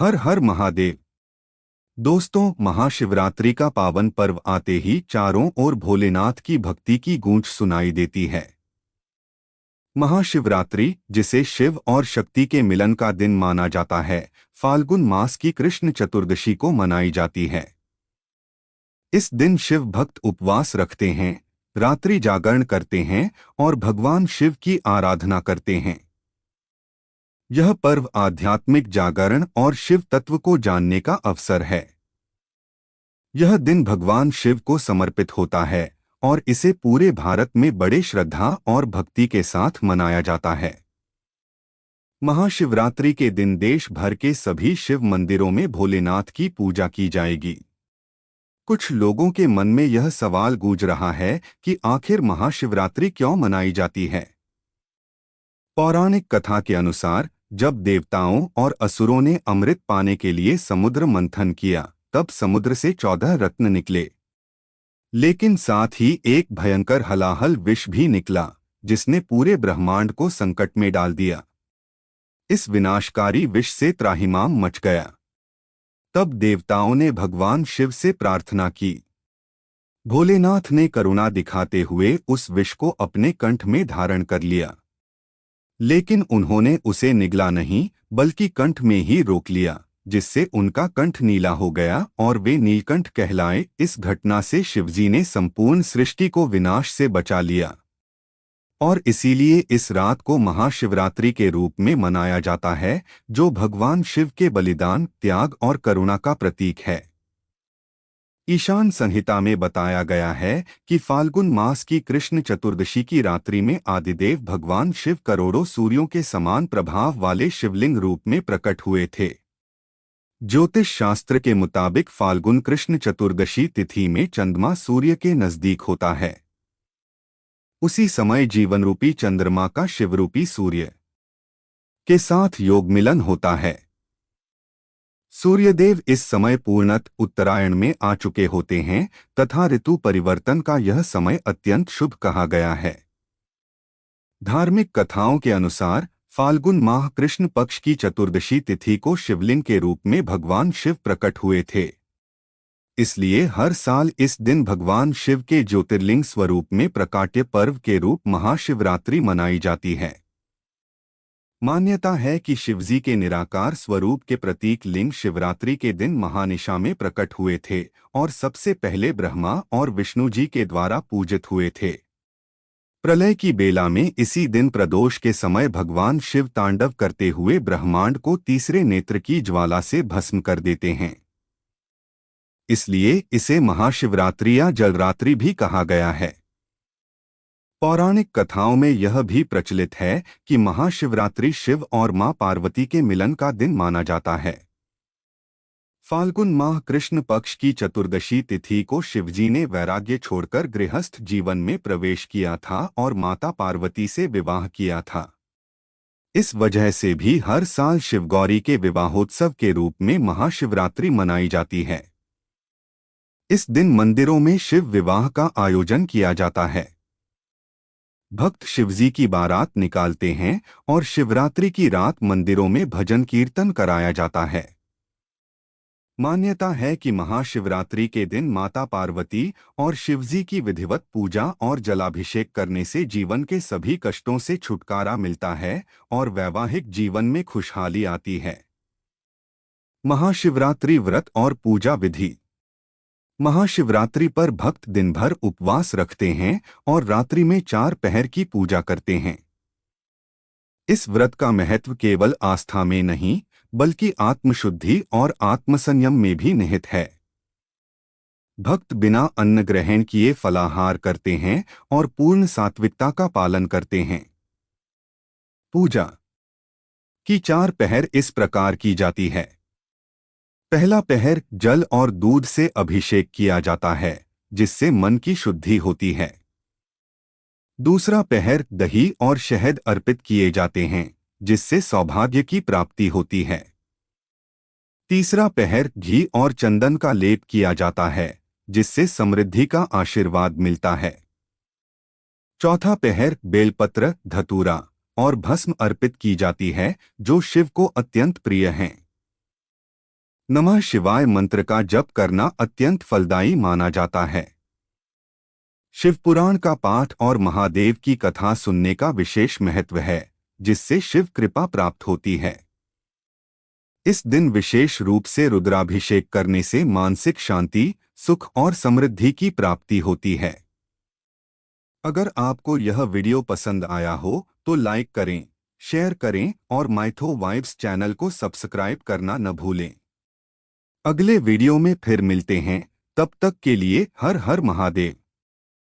हर हर महादेव। दोस्तों, महाशिवरात्रि का पावन पर्व आते ही चारों ओर भोलेनाथ की भक्ति की गूंज सुनाई देती है। महाशिवरात्रि, जिसे शिव और शक्ति के मिलन का दिन माना जाता है, फाल्गुन मास की कृष्ण चतुर्दशी को मनाई जाती है। इस दिन शिव भक्त उपवास रखते हैं, रात्रि जागरण करते हैं और भगवान शिव की आराधना करते हैं। यह पर्व आध्यात्मिक जागरण और शिव तत्व को जानने का अवसर है। यह दिन भगवान शिव को समर्पित होता है और इसे पूरे भारत में बड़े श्रद्धा और भक्ति के साथ मनाया जाता है। महाशिवरात्रि के दिन देश भर के सभी शिव मंदिरों में भोलेनाथ की पूजा की जाएगी। कुछ लोगों के मन में यह सवाल गूंज रहा है कि आखिर महाशिवरात्रि क्यों मनाई जाती है। पौराणिक कथा के अनुसार, जब देवताओं और असुरों ने अमृत पाने के लिए समुद्र मंथन किया, तब समुद्र से 14 रत्न निकले। लेकिन साथ ही एक भयंकर हलाहल विष भी निकला, जिसने पूरे ब्रह्मांड को संकट में डाल दिया। इस विनाशकारी विष से त्राहिमाम मच गया। तब देवताओं ने भगवान शिव से प्रार्थना की। भोलेनाथ ने करुणा दिखाते हुए उस विष को अपने कंठ में धारण कर लिया। लेकिन उन्होंने उसे निगला नहीं, बल्कि कंठ में ही रोक लिया, जिससे उनका कंठ नीला हो गया और वे नीलकंठ कहलाए। इस घटना से शिवजी ने संपूर्ण सृष्टि को विनाश से बचा लिया और इसीलिए इस रात को महाशिवरात्रि के रूप में मनाया जाता है, जो भगवान शिव के बलिदान, त्याग और करुणा का प्रतीक है। ईशान संहिता में बताया गया है कि फाल्गुन मास की कृष्ण चतुर्दशी की रात्रि में आदिदेव भगवान शिव करोड़ों सूर्यों के समान प्रभाव वाले शिवलिंग रूप में प्रकट हुए थे। ज्योतिष शास्त्र के मुताबिक फाल्गुन कृष्ण चतुर्दशी तिथि में चंद्रमा सूर्य के नजदीक होता है। उसी समय जीवन रूपी चंद्रमा का शिवरूपी सूर्य के साथ योग मिलन होता है। सूर्यदेव इस समय पूर्णत उत्तरायण में आ चुके होते हैं तथा ऋतु परिवर्तन का यह समय अत्यंत शुभ कहा गया है। धार्मिक कथाओं के अनुसार फाल्गुन माह कृष्ण पक्ष की चतुर्दशी तिथि को शिवलिंग के रूप में भगवान शिव प्रकट हुए थे। इसलिए हर साल इस दिन भगवान शिव के ज्योतिर्लिंग स्वरूप में प्रकाट्य पर्व के रूप महाशिवरात्रि मनाई जाती है। मान्यता है कि शिवजी के निराकार स्वरूप के प्रतीक लिंग शिवरात्रि के दिन महानिशा में प्रकट हुए थे और सबसे पहले ब्रह्मा और विष्णु जी के द्वारा पूजित हुए थे। प्रलय की बेला में इसी दिन प्रदोष के समय भगवान शिव तांडव करते हुए ब्रह्मांड को तीसरे नेत्र की ज्वाला से भस्म कर देते हैं। इसलिए इसे महाशिवरात्रि या जलरात्रि भी कहा गया है। पौराणिक कथाओं में यह भी प्रचलित है कि महाशिवरात्रि शिव और मां पार्वती के मिलन का दिन माना जाता है। फाल्गुन माह कृष्ण पक्ष की चतुर्दशी तिथि को शिवजी ने वैराग्य छोड़कर गृहस्थ जीवन में प्रवेश किया था और माता पार्वती से विवाह किया था। इस वजह से भी हर साल शिवगौरी के विवाहोत्सव के रूप में महाशिवरात्रि मनाई जाती है। इस दिन मंदिरों में शिव विवाह का आयोजन किया जाता है। भक्त शिवजी की बारात निकालते हैं और शिवरात्रि की रात मंदिरों में भजन कीर्तन कराया जाता है। मान्यता है कि महाशिवरात्रि के दिन माता पार्वती और शिवजी की विधिवत पूजा और जलाभिषेक करने से जीवन के सभी कष्टों से छुटकारा मिलता है और वैवाहिक जीवन में खुशहाली आती है। महाशिवरात्रि व्रत और पूजा विधि। महाशिवरात्रि पर भक्त दिन भर उपवास रखते हैं और रात्रि में 4 पहर की पूजा करते हैं। इस व्रत का महत्व केवल आस्था में नहीं, बल्कि आत्मशुद्धि और आत्मसंयम में भी निहित है। भक्त बिना अन्न ग्रहण किए फलाहार करते हैं और पूर्ण सात्विकता का पालन करते हैं। पूजा की 4 पहर इस प्रकार की जाती है। पहला पहर जल और दूध से अभिषेक किया जाता है, जिससे मन की शुद्धि होती है। दूसरा पहर दही और शहद अर्पित किए जाते हैं, जिससे सौभाग्य की प्राप्ति होती है। तीसरा पहर घी और चंदन का लेप किया जाता है, जिससे समृद्धि का आशीर्वाद मिलता है। चौथा पहर बेलपत्र, धतूरा और भस्म अर्पित की जाती है, जो शिव को अत्यंत प्रिय हैं। नमः शिवाय मंत्र का जप करना अत्यंत फलदायी माना जाता है। शिवपुराण का पाठ और महादेव की कथा सुनने का विशेष महत्व है, जिससे शिव कृपा प्राप्त होती है। इस दिन विशेष रूप से रुद्राभिषेक करने से मानसिक शांति, सुख और समृद्धि की प्राप्ति होती है। अगर आपको यह वीडियो पसंद आया हो तो लाइक करें, शेयर करें और माइथो वाइब्स चैनल को सब्सक्राइब करना न भूलें। अगले वीडियो में फिर मिलते हैं, तब तक के लिए हर हर महादेव।